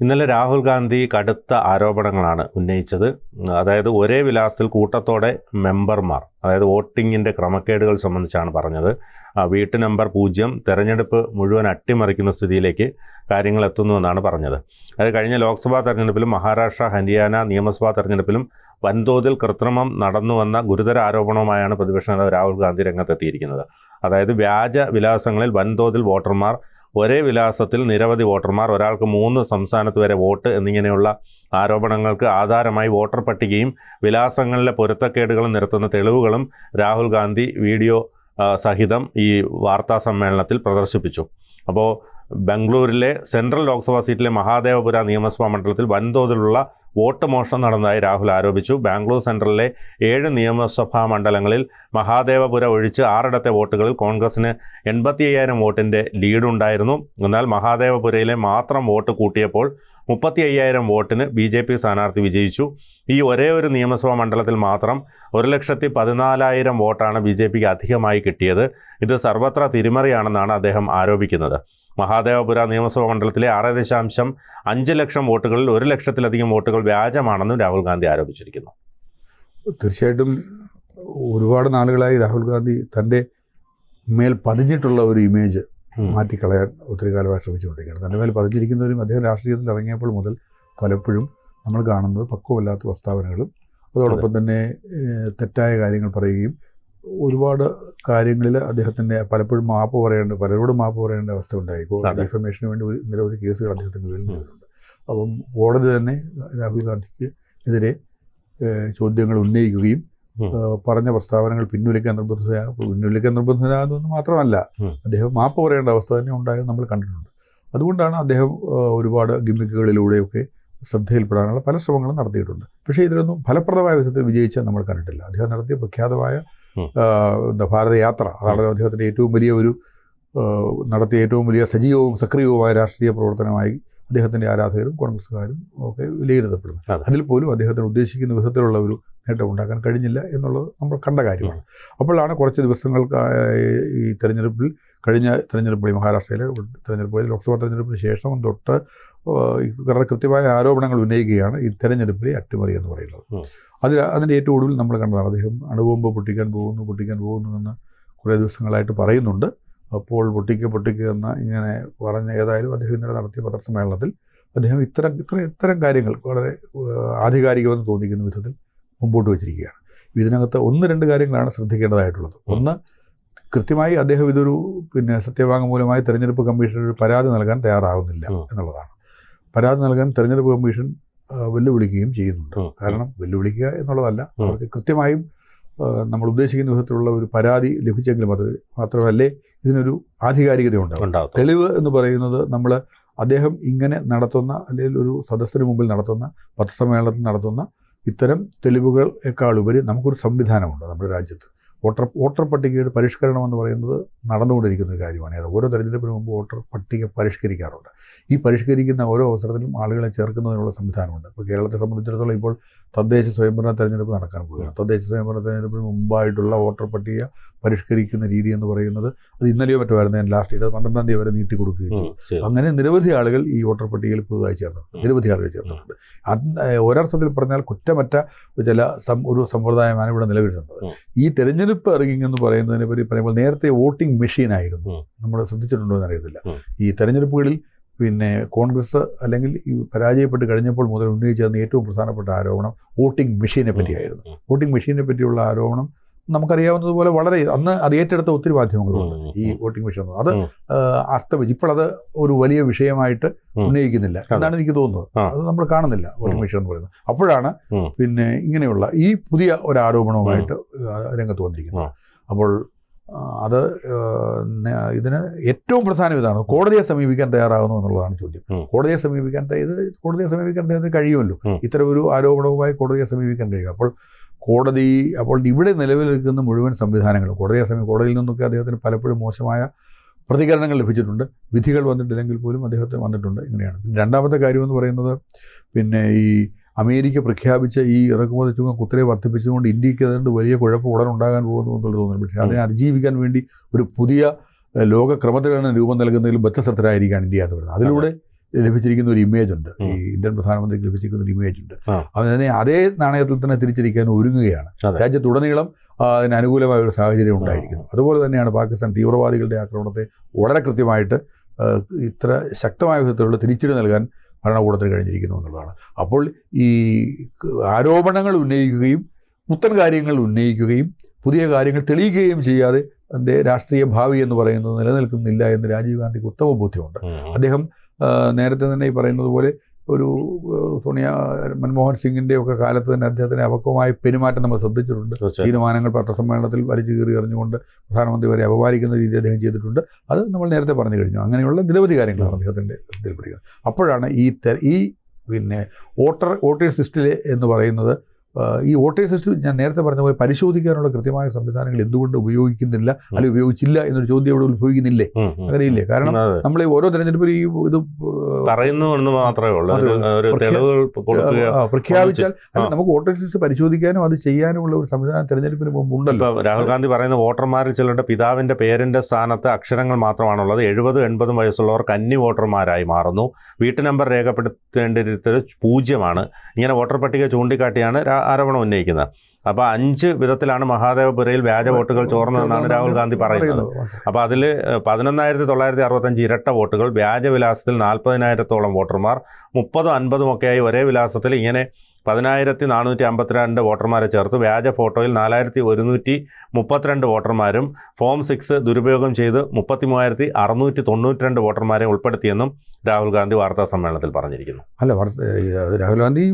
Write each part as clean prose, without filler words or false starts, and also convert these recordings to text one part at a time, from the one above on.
ഇന്നലെ രാഹുൽ ഗാന്ധി കടുത്ത ആരോപണങ്ങളാണ് ഉന്നയിച്ചത്. അതായത് ഒരേ വിലാസത്തിൽ കൂട്ടത്തോടെ മെമ്പർമാർ, അതായത് വോട്ടിങ്ങിൻ്റെ ക്രമക്കേടുകൾ സംബന്ധിച്ചാണ് പറഞ്ഞത്. വീട്ടു നമ്പർ 0 തെരഞ്ഞെടുപ്പ് മുഴുവൻ അട്ടിമറിക്കുന്ന സ്ഥിതിയിലേക്ക് കാര്യങ്ങൾ എത്തുന്നുവെന്നാണ് പറഞ്ഞത്. അത് കഴിഞ്ഞ ലോക്സഭാ തെരഞ്ഞെടുപ്പിലും മഹാരാഷ്ട്ര, ഹരിയാന നിയമസഭാ തെരഞ്ഞെടുപ്പിലും വൻതോതിൽ കൃത്രിമം നടന്നുവെന്ന ഗുരുതര ആരോപണവുമായാണ് പ്രതിപക്ഷ നേതാവ് രാഹുൽ ഗാന്ധി രംഗത്തെത്തിയിരിക്കുന്നത്. അതായത് വ്യാജ വിലാസങ്ങളിൽ വൻതോതിൽ വോട്ടർമാർ, ഒരേ വിലാസത്തിൽ നിരവധി വോട്ടർമാർ, ഒരാൾക്ക് 3 സംസ്ഥാനത്ത് വരെ വോട്ട് എന്നിങ്ങനെയുള്ള ആരോപണങ്ങൾക്ക് ആധാരമായി വോട്ടർ പട്ടികയും വിലാസങ്ങളിലെ പൊരുത്തക്കേടുകളും നിരത്തുന്ന തെളിവുകളും രാഹുൽ ഗാന്ധി വീഡിയോ സഹിതം ഈ വാർത്താ സമ്മേളനത്തിൽ പ്രദർശിപ്പിച്ചു. അപ്പോൾ ബംഗളൂരിലെ സെൻട്രൽ ലോക്സഭാ സീറ്റിലെ മഹാദേവപുര നിയമസഭാ മണ്ഡലത്തിൽ വൻതോതിലുള്ള വോട്ട് മോഷണം നടന്നതായി രാഹുൽ ആരോപിച്ചു. ബാംഗ്ലൂർ സെൻട്രലിലെ 7 നിയമസഭാ മണ്ഡലങ്ങളിൽ മഹാദേവപുര ഒഴിച്ച് 6ഇടത്തെ വോട്ടുകളിൽ കോൺഗ്രസിന് 85,000 വോട്ടിൻ്റെ ലീഡുണ്ടായിരുന്നു. എന്നാൽ മഹാദേവപുരയിലെ മാത്രം വോട്ട് കൂട്ടിയപ്പോൾ 35,000 വോട്ടിന് BJP സ്ഥാനാർത്ഥി വിജയിച്ചു. ഈ ഒരേ ഒരു നിയമസഭാ മണ്ഡലത്തിൽ മാത്രം 1,14,000 വോട്ടാണ് BJPക്ക് അധികമായി കിട്ടിയത്. ഇത് സർവത്ര തിരിമറിയാണെന്നാണ് അദ്ദേഹം ആരോപിക്കുന്നത്. മഹാദേവപുര നിയമസഭാ മണ്ഡലത്തിലെ 6.5 ലക്ഷം വോട്ടുകളിൽ 1 ലക്ഷത്തിലധികം വോട്ടുകൾ വ്യാജമാണെന്നും രാഹുൽ ഗാന്ധി ആരോപിച്ചിരിക്കുന്നു. തീർച്ചയായിട്ടും ഒരുപാട് നാളുകളായി രാഹുൽ ഗാന്ധി തൻ്റെ മേൽ പതിഞ്ഞിട്ടുള്ള ഒരു ഇമേജ് മാറ്റിക്കളയാൻ ഒത്തിരി കാലമായി ശ്രമിച്ചുകൊണ്ടിരിക്കുകയാണ്. തൻ്റെ മേൽ പതിഞ്ഞിരിക്കുന്നവരും അദ്ദേഹം രാഷ്ട്രീയത്തിൽ ഇറങ്ങിയപ്പോൾ മുതൽ പലപ്പോഴും നമ്മൾ കാണുന്നത് പക്വമല്ലാത്ത പ്രസ്താവനകളും അതോടൊപ്പം തന്നെ തെറ്റായ കാര്യങ്ങൾ പറയുകയും ഒരുപാട് കാര്യങ്ങളിൽ അദ്ദേഹത്തിൻ്റെ പലപ്പോഴും പലരോടും മാപ്പ് പറയേണ്ട അവസ്ഥ ഉണ്ടായി. ഡിഫമേഷന് വേണ്ടി നിരവധി കേസുകൾ അദ്ദേഹത്തിൻ്റെ പേരിൽ വരുന്നുണ്ട്. അപ്പം കോടതി തന്നെ രാഹുൽ ഗാന്ധിക്ക് എതിരെ ചോദ്യങ്ങൾ ഉന്നയിക്കുകയും പറഞ്ഞ പ്രസ്താവനകൾ പിൻവലിക്കാൻ നിർബന്ധിതനാകുന്നത് മാത്രമല്ല, അദ്ദേഹം മാപ്പ് പറയേണ്ട അവസ്ഥ തന്നെ ഉണ്ടായത് നമ്മൾ കണ്ടിട്ടുണ്ട്. അതുകൊണ്ടാണ് അദ്ദേഹം ഒരുപാട് ഗിമ്മിക്കുകളിലൂടെയൊക്കെ ശ്രദ്ധയിൽപ്പെടാനുള്ള പല ശ്രമങ്ങളും നടത്തിയിട്ടുണ്ട്. പക്ഷേ ഇതിലൊന്നും ഫലപ്രദമായ വിധത്തിൽ വിജയിച്ചാൽ നമ്മൾ കണ്ടിട്ടില്ല. അദ്ദേഹം നടത്തിയ പ്രഖ്യാതമായ ഭാരതയാത്ര, അതാണ് അദ്ദേഹത്തിൻ്റെ നടത്തിയ ഏറ്റവും വലിയ സജീവവും സക്രിയവുമായ രാഷ്ട്രീയ പ്രവർത്തനമായി അദ്ദേഹത്തിൻ്റെ ആരാധകരും കോൺഗ്രസ്സുകാരും ഒക്കെ വിലയിരുത്തപ്പെടുന്നു. അതിൽ പോലും അദ്ദേഹത്തിന് ഉദ്ദേശിക്കുന്ന വിധത്തിലുള്ള ഒരു നേട്ടം ഉണ്ടാക്കാൻ കഴിഞ്ഞില്ല എന്നുള്ളത് നമ്മൾ കണ്ട കാര്യമാണ്. അപ്പോഴാണ് കുറച്ച് ദിവസങ്ങൾക്ക് ഈ കഴിഞ്ഞ തെരഞ്ഞെടുപ്പുകളിൽ, മഹാരാഷ്ട്രയിലെ തെരഞ്ഞെടുപ്പുകളിൽ, ലോക്സഭാ തെരഞ്ഞെടുപ്പിന് ശേഷം തൊട്ട് കൃത്യമായ ആരോപണങ്ങൾ ഉന്നയിക്കുകയാണ് ഈ തെരഞ്ഞെടുപ്പിലെ അട്ടിമറി എന്ന് പറയുന്നത്. അതിൻ്റെ ഏറ്റവും ഒടുവിൽ നമ്മൾ കണ്ടതാണ്. അദ്ദേഹം അണുബോംബ് പൊട്ടിക്കാൻ പോകുന്നു എന്ന് കുറേ ദിവസങ്ങളായിട്ട് പറയുന്നുണ്ട്. അപ്പോൾ പൊട്ടിക്കുക എന്ന് ഇങ്ങനെ പറഞ്ഞ ഏതായാലും അദ്ദേഹം ഇന്നലെ നടത്തിയ പത്രസമ്മേളനത്തിൽ അദ്ദേഹം ഇത്തരം കാര്യങ്ങൾ വളരെ ആധികാരികമെന്ന് തോന്നിക്കുന്ന വിധത്തിൽ മുമ്പോട്ട് വച്ചിരിക്കുകയാണ്. ഇതിനകത്ത് 1-2 കാര്യങ്ങളാണ് ശ്രദ്ധിക്കേണ്ടതായിട്ടുള്ളത്. ഒന്ന്, കൃത്യമായി അദ്ദേഹം ഇതൊരു സത്യവാങ്മൂലമായി തെരഞ്ഞെടുപ്പ് കമ്മീഷന് ഒരു പരാതി നൽകാൻ തയ്യാറാകുന്നില്ല എന്നുള്ളതാണ്. പരാതി നൽകാൻ തെരഞ്ഞെടുപ്പ് കമ്മീഷൻ വെല്ലുവിളിക്കുകയും ചെയ്യുന്നുണ്ട്. കാരണം വെല്ലുവിളിക്കുക എന്നുള്ളതല്ല, അവർക്ക് കൃത്യമായും നമ്മൾ ഉദ്ദേശിക്കുന്ന വിധത്തിലുള്ള ഒരു പരാതി ലഭിച്ചെങ്കിലും അത് മാത്രമല്ലേ ഇതിനൊരു ആധികാരികത ഉണ്ടാവും. തെളിവ് എന്ന് പറയുന്നത് അദ്ദേഹം ഇങ്ങനെ നടത്തുന്ന, അല്ലെങ്കിൽ ഒരു സദസ്സിന് മുമ്പിൽ നടത്തുന്ന, പത്രസമ്മേളനത്തിൽ നടത്തുന്ന ഇത്തരം തെളിവുകളെക്കാളുപരി നമുക്കൊരു സംവിധാനമുണ്ട് നമ്മുടെ രാജ്യത്ത്. വോട്ടർ പട്ടികയുടെ പരിഷ്കരണം എന്ന് പറയുന്നത് നടന്നുകൊണ്ടിരിക്കുന്ന ഒരു കാര്യമാണ്. ഓരോ തെരഞ്ഞെടുപ്പിന് മുമ്പ് വോട്ടർ പട്ടിക പരിഷ്കരിക്കാറുണ്ട്. ഈ പരിഷ്കരിക്കുന്ന ഓരോ അവസരത്തിലും ആളുകളെ ചേർക്കുന്നതിനുള്ള സംവിധാനമുണ്ട്. ഇപ്പോൾ കേരളത്തെ സംബന്ധിച്ചിടത്തോളം ഇപ്പോൾ തദ്ദേശ സ്വയംഭരണ തെരഞ്ഞെടുപ്പ് നടക്കാൻ പോവുകയാണ്. തദ്ദേശ സ്വയംഭരണ തെരഞ്ഞെടുപ്പിന് മുമ്പായിട്ടുള്ള വോട്ടർ പട്ടിക പരിഷ്കരിക്കുന്ന രീതി എന്ന് പറയുന്നത് അത് ഇന്നലെയോ മറ്റോ ആയിരുന്നു. ഞാൻ ലാസ്റ്റ് 12-ാം തീയതി വരെ നീട്ടിക്കൊടുക്കുകയും ചെയ്തു. അങ്ങനെ നിരവധി ആളുകൾ ഈ വോട്ടർ പട്ടികയിൽ പുതുതായി ചേർന്നിട്ടുണ്ട്. ഒരർത്ഥത്തിൽ പറഞ്ഞാൽ കുറ്റമറ്റ ഒരു സമ്പ്രദായമാണ് ഇവിടെ നിലവിലുള്ളത്. ഈ തെരഞ്ഞെടുപ്പ് ഇറങ്ങിയെന്ന് പറയുന്നതിനെ പറ്റി പറയുമ്പോൾ നേരത്തെ വോട്ടിംഗ് മെഷീനായിരുന്നു. നമ്മൾ ശ്രദ്ധിച്ചിട്ടുണ്ടോ എന്നറിയത്തില്ല. ഈ തെരഞ്ഞെടുപ്പുകളിൽ കോൺഗ്രസ് അല്ലെങ്കിൽ ഈ പരാജയപ്പെട്ട് കഴിഞ്ഞപ്പോൾ മുതൽ ഉന്നയിച്ചിരുന്ന ഏറ്റവും പ്രധാനപ്പെട്ട ആരോപണം വോട്ടിംഗ് മെഷീനെ പറ്റിയായിരുന്നു. വോട്ടിംഗ് മെഷീനെ പറ്റിയുള്ള ആരോപണം നമുക്കറിയാവുന്നതുപോലെ വളരെ അന്ന് അത് ഏറ്റെടുത്ത ഒത്തിരി മാധ്യമങ്ങളുണ്ട്. ഈ വോട്ടിംഗ് മെഷീൻ അത് അസ്തമിച്ച് ഇപ്പോൾ അത് ഒരു വലിയ വിഷയമായിട്ട് ഉന്നയിക്കുന്നില്ല എന്നാണ് എനിക്ക് തോന്നുന്നത്. അത് നമ്മൾ കാണുന്നില്ല വോട്ടിംഗ് മെഷീൻ എന്ന് പറയുന്നത്. അപ്പോഴാണ് ഇങ്ങനെയുള്ള ഈ പുതിയ ഒരു ആരോപണവുമായിട്ട് രംഗത്ത് വന്നിരിക്കുന്നത്. അപ്പോൾ അത് ഇതിന് ഏറ്റവും പ്രധാനം ഇതാണ്, കോടതിയെ സമീപിക്കാൻ തയ്യാറാകുന്നു എന്നുള്ളതാണ് ചോദ്യം. കോടതിയെ സമീപിക്കാൻ കഴിയുമല്ലോ. ഇത്തരം ഒരു ആരോപണവുമായി കോടതിയെ സമീപിക്കാൻ കഴിയും. അപ്പോൾ ഇവിടെ നിലവിൽ നിൽക്കുന്ന മുഴുവൻ സംവിധാനങ്ങളും കോടതിയിൽ നിന്നൊക്കെ അദ്ദേഹത്തിന് പലപ്പോഴും മോശമായ പ്രതികരണങ്ങൾ ലഭിച്ചിട്ടുണ്ട്. വിധികൾ വന്നിട്ടില്ലെങ്കിൽ പോലും അദ്ദേഹത്തിന് വന്നിട്ടുണ്ട്. ഇങ്ങനെയാണ്. രണ്ടാമത്തെ കാര്യമെന്ന് പറയുന്നത് ഈ അമേരിക്ക പ്രഖ്യാപിച്ച ഈ ഇറക്കുമതി ചുങ്കം കുത്തനെ വർദ്ധിപ്പിച്ചതുകൊണ്ട് ഇന്ത്യക്ക് അതുകൊണ്ട് വലിയ കുഴപ്പം ഉടൻ ഉണ്ടാകാൻ പോകുന്നു എന്നുള്ളത് തോന്നുന്നു. പക്ഷേ അതിനെ അതിജീവിക്കാൻ വേണ്ടി ഒരു പുതിയ ലോക ക്രമത്തിലാണ് രൂപം നൽകുന്നതിലും ബദ്ധശ്രദ്ധരായിരിക്കുകയാണ് ഇന്ത്യ എന്ന് പറയുന്നത്. അതിലൂടെ ലഭിച്ചിരിക്കുന്ന ഒരു ഇമേജ് ഉണ്ട്, ഈ ഇന്ത്യൻ പ്രധാനമന്ത്രിക്ക് ലഭിച്ചിരിക്കുന്ന ഒരു ഇമേജ് ഉണ്ട്. അതിനെ അതേ നാണയത്തിൽ തന്നെ തിരിച്ചടിക്കാൻ ഒരുങ്ങുകയാണ്. രാജ്യത്തുടനീളം അതിന് അനുകൂലമായ ഒരു സാഹചര്യം ഉണ്ടായിരിക്കുന്നു. അതുപോലെ തന്നെയാണ് പാകിസ്ഥാൻ തീവ്രവാദികളുടെ ആക്രമണത്തെ വളരെ കൃത്യമായിട്ട് ഇത്ര ശക്തമായ വിധത്തിലുള്ള തിരിച്ചടി നൽകാൻ ഭരണകൂടത്തിന് കഴിഞ്ഞിരിക്കുന്നു എന്നുള്ളതാണ്. അപ്പോൾ ഈ ആരോപണങ്ങൾ ഉന്നയിക്കുകയും പുത്തൻ കാര്യങ്ങൾ ഉന്നയിക്കുകയും പുതിയ കാര്യങ്ങൾ തെളിയിക്കുകയും ചെയ്യാതെ തൻ്റെ രാഷ്ട്രീയ ഭാവി എന്ന് പറയുന്നത് നിലനിൽക്കുന്നില്ല എന്ന് രാജീവ് ഗാന്ധിക്ക് ഉത്തമ ബോധ്യമുണ്ട്. അദ്ദേഹം നേരത്തെ തന്നെ ഈ പറയുന്നത് പോലെ ഒരു മൻമോഹൻ സിംഗിൻ്റെ ഒക്കെ കാലത്ത് തന്നെ അദ്ദേഹത്തിന് അപക്വമായ പെരുമാറ്റം നമ്മൾ ശ്രദ്ധിച്ചിട്ടുണ്ട്. തീരുമാനങ്ങൾ പത്രസമ്മേളനത്തിൽ വലിച്ചു കീറി എറിഞ്ഞുകൊണ്ട് പ്രധാനമന്ത്രി വരെ അപമാനിക്കുന്ന രീതി അദ്ദേഹം ചെയ്തിട്ടുണ്ട്. അത് നമ്മൾ നേരത്തെ പറഞ്ഞു കഴിഞ്ഞു. അങ്ങനെയുള്ള നിരവധി കാര്യങ്ങളാണ് അദ്ദേഹത്തിൻ്റെ ശ്രദ്ധയിൽപ്പെടുന്നത്. അപ്പോഴാണ് ഈ പിന്നെ വോട്ടേഴ്സ് ലിസ്റ്റിൽ എന്ന് പറയുന്നത്, ഈ വോട്ടേഴ്സ് ലിസ്റ്റ് ഞാൻ നേരത്തെ പറഞ്ഞ പോലെ പരിശോധിക്കാനുള്ള കൃത്യമായ സംവിധാനങ്ങൾ എന്തുകൊണ്ട് ഉപയോഗിക്കുന്നില്ല അല്ലെങ്കിൽ ഉപയോഗിച്ചില്ല എന്നൊരു ചോദ്യം ഇവിടെ ഉത്ഭവിക്കുന്നില്ലേ? അങ്ങനെയില്ലേ? കാരണം നമ്മൾ ഓരോ തെരഞ്ഞെടുപ്പിൽ ഈ ഇത് പറയുന്നു എന്ന് മാത്രമേ ഉള്ളൂ. പ്രഖ്യാപിച്ചാൽ നമുക്ക് വോട്ടേഴ്സ് ലിസ്റ്റ് പരിശോധിക്കാനും അത് ചെയ്യാനുമുള്ള ഒരു സംവിധാനം തെരഞ്ഞെടുപ്പിന് മുമ്പ് ഉണ്ടല്ലോ. രാഹുൽ ഗാന്ധി പറയുന്ന വോട്ടർമാരിൽ ചിലരുടെ പിതാവിന്റെ പേരിന്റെ സ്ഥാനത്ത് അക്ഷരങ്ങൾ മാത്രമാണുള്ളത്. 70-80 വയസ്സുള്ളവർ കന്നി വോട്ടർമാരായി മാറുന്നു. വീട്ടു നമ്പർ രേഖപ്പെടുത്തേണ്ടിയിരുന്നത് 0 ഇങ്ങനെ വോട്ടർ പട്ടിക ചൂണ്ടിക്കാട്ടിയാണ് ആരോപണം ഉന്നയിക്കുന്നത്. അപ്പോൾ 5 വിധത്തിലാണ് മഹാദേവപുരയിൽ വ്യാജ വോട്ടുകൾ ചോർന്നതെന്നാണ് രാഹുൽ ഗാന്ധി പറയുന്നത്. അപ്പോൾ അതിൽ 11,965 ഇരട്ട വോട്ടുകൾ, വ്യാജവിലാസത്തിൽ 40,000-ഓളം വോട്ടർമാർ, 30-50 ഒക്കെയായി ഒരേ വിലാസത്തിൽ ഇങ്ങനെ 10,452 വോട്ടർമാരെ ചേർത്ത് വ്യാജ ഫോട്ടോയിൽ 4,132 വോട്ടർമാരും ഫോം 6 ദുരുപയോഗം ചെയ്ത് 33,692 വോട്ടർമാരെ ഉൾപ്പെടുത്തിയെന്നും രാഹുൽ ഗാന്ധി വാർത്താ സമ്മേളനത്തിൽ പറഞ്ഞിരിക്കുന്നു. അല്ല, രാഹുൽ ഗാന്ധി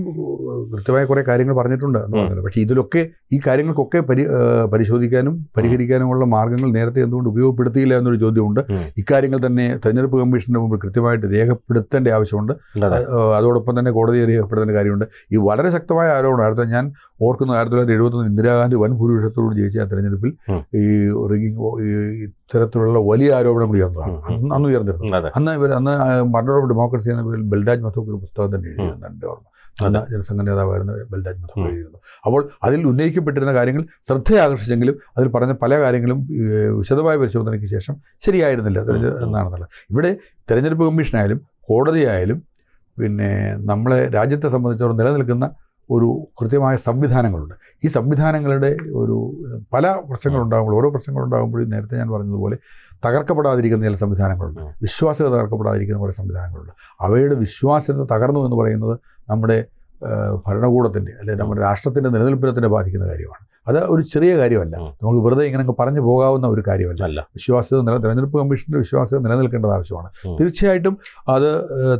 കൃത്യമായ കുറേ കാര്യങ്ങൾ പറഞ്ഞിട്ടുണ്ട് എന്ന് പറഞ്ഞല്ലോ. പക്ഷേ ഇതിലൊക്കെ ഈ കാര്യങ്ങൾക്കൊക്കെ പരിശോധിക്കാനും പരിഹരിക്കാനുമുള്ള മാർഗ്ഗങ്ങൾ നേരത്തെ എന്തുകൊണ്ട് ഉപയോഗപ്പെടുത്തിയില്ല എന്നൊരു ചോദ്യമുണ്ട്. ഇക്കാര്യങ്ങൾ തന്നെ തെരഞ്ഞെടുപ്പ് കമ്മീഷൻ്റെ മുമ്പിൽ കൃത്യമായിട്ട് രേഖപ്പെടുത്തേണ്ട ആവശ്യമുണ്ട്. അതോടൊപ്പം തന്നെ കോടതിയെ രേഖപ്പെടുത്തേണ്ട കാര്യമുണ്ട്. ഈ വളരെ ശക്തമായ ആരോപണം ഞാൻ ഓർക്കുന്നു, 1971 ഇന്ദിരാഗാന്ധി വൻ ഭൂരിപക്ഷത്തോട് ജയിച്ച ആ തെരഞ്ഞെടുപ്പിൽ ഈ ഇത്തരത്തിലുള്ള വലിയ ആരോപണം കൂടി അന്ന് ഉയർന്നിരുന്നു. അന്ന് മർഡർ ഓഫ് ഡെമോക്രസി എന്ന പേരിൽ ബൽരാജ് മധോക് ഒരു പുസ്തകം തന്നെ എഴുതിയിരുന്നു. എൻ്റെ ഓർമ്മ, ജനസംഘ നേതാവായിരുന്ന ബൽരാജ് മധോക് എഴുതിയിരുന്നു. അപ്പോൾ അതിൽ ഉന്നയിക്കപ്പെട്ടിരുന്ന കാര്യങ്ങൾ ശ്രദ്ധയാകർഷിച്ചെങ്കിലും അതിൽ പറഞ്ഞ പല കാര്യങ്ങളും വിശദമായ പരിശോധനയ്ക്ക് ശേഷം ശരിയായിരുന്നില്ല എന്നാണെന്നുള്ളത്. ഇവിടെ തെരഞ്ഞെടുപ്പ് കമ്മീഷനായാലും കോടതിയായാലും പിന്നെ നമ്മളെ രാജ്യത്തെ സംബന്ധിച്ചിടത്തോളം നിലനിൽക്കുന്ന ഒരു കൃത്യമായ സംവിധാനങ്ങളുണ്ട്. ഈ സംവിധാനങ്ങളുടെ ഒരു പല പ്രശ്നങ്ങളുണ്ടാകുമ്പോൾ ഓരോ പ്രശ്നങ്ങളുണ്ടാകുമ്പോഴും നേരത്തെ ഞാൻ പറഞ്ഞതുപോലെ തകർക്കപ്പെടാതിരിക്കുന്ന ചില സംവിധാനങ്ങളുണ്ട്, വിശ്വാസ്യത തകർക്കപ്പെടാതിരിക്കുന്ന കുറേ സംവിധാനങ്ങളുണ്ട്. അവയുടെ വിശ്വാസ്യത തകർന്നു എന്ന് പറയുന്നത് നമ്മുടെ ഭരണകൂടത്തിൻ്റെ അല്ലെങ്കിൽ നമ്മുടെ രാഷ്ട്രത്തിൻ്റെ നിലനിൽപ്പിനെ തന്നെ ബാധിക്കുന്ന കാര്യമാണ്. അത് ഒരു ചെറിയ കാര്യമല്ല, നമുക്ക് വെറുതെ ഇങ്ങനെ പറഞ്ഞു പോകാവുന്ന ഒരു കാര്യമല്ല. വിശ്വാസ്യത തെരഞ്ഞെടുപ്പ് കമ്മീഷൻ്റെ വിശ്വാസ്യത നിലനിൽക്കേണ്ടത് ആവശ്യമാണ്. തീർച്ചയായിട്ടും അത്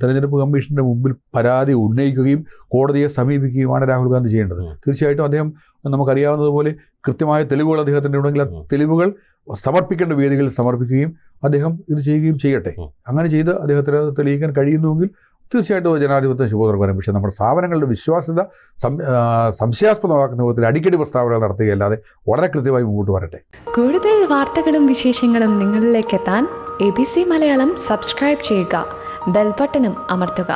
തെരഞ്ഞെടുപ്പ് കമ്മീഷൻ്റെ മുമ്പിൽ പരാതി ഉന്നയിക്കുകയും കോടതിയെ സമീപിക്കുകയുമാണ് രാഹുൽ ഗാന്ധി ചെയ്യേണ്ടത്. തീർച്ചയായിട്ടും അദ്ദേഹം നമുക്കറിയാവുന്നതുപോലെ കൃത്യമായ തെളിവുകൾ അദ്ദേഹത്തിൻ്റെ ഉണ്ടെങ്കിൽ ആ തെളിവുകൾ സമർപ്പിക്കേണ്ട വേദികളിൽ സമർപ്പിക്കുകയും അദ്ദേഹം ഇത് ചെയ്യുകയും ചെയ്യട്ടെ. അങ്ങനെ ചെയ്ത് അദ്ദേഹത്തിന് തെളിയിക്കാൻ കഴിയുന്നുവെങ്കിൽ തീർച്ചയായിട്ടും ജനാധിപത്യം ശുഭോദർക്കരം. പക്ഷേ നമ്മുടെ സ്ഥാപനങ്ങളുടെ വിശ്വാസ്യത സംശയാസ്പദമാക്കുന്ന വിധത്തിൽ അടിക്കടി പ്രസ്താവനകൾ നടത്തുകയല്ലാതെ വളരെ കൃത്യമായി മുമ്പോട്ട് വരട്ടെ. കൂടുതൽ വാർത്തകളും വിശേഷങ്ങളും നിങ്ങളിലേക്ക് എത്താൻ ABC മലയാളം സബ്സ്ക്രൈബ് ചെയ്യുക, ബെൽ ബട്ടണും അമർത്തുക.